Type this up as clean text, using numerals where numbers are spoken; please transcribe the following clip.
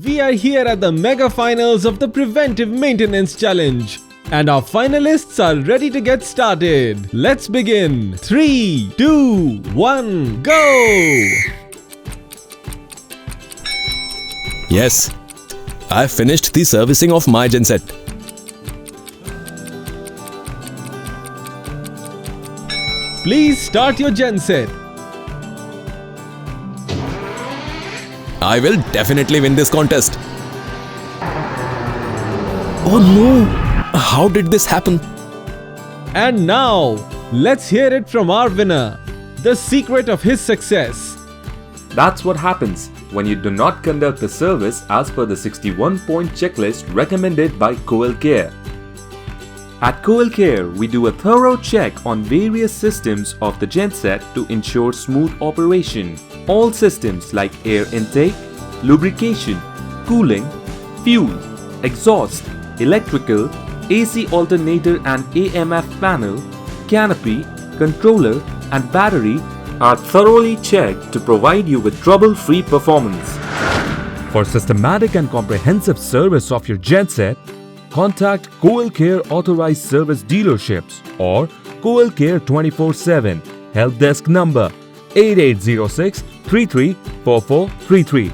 We are here at the mega finals of the Preventive Maintenance Challenge. And our finalists are ready to get started. Let's begin. 3, 2, 1, go! Yes, I finished the servicing of my genset. Please start your genset. I will definitely win this contest. Oh no! How did this happen? And now, let's hear it from our winner. The secret of his success. That's what happens when you do not conduct the service as per the 61-point checklist recommended by Koel Care. At Koel Care, we do a thorough check on various systems of the genset to ensure smooth operation. All systems like air intake, lubrication, cooling, fuel, exhaust, electrical, AC alternator and AMF panel, canopy, controller and battery are thoroughly checked to provide you with trouble-free performance. For systematic and comprehensive service of your genset, contact Koel Care Authorized Service Dealerships or Koel Care 24/7 Help Desk number 8806 334433.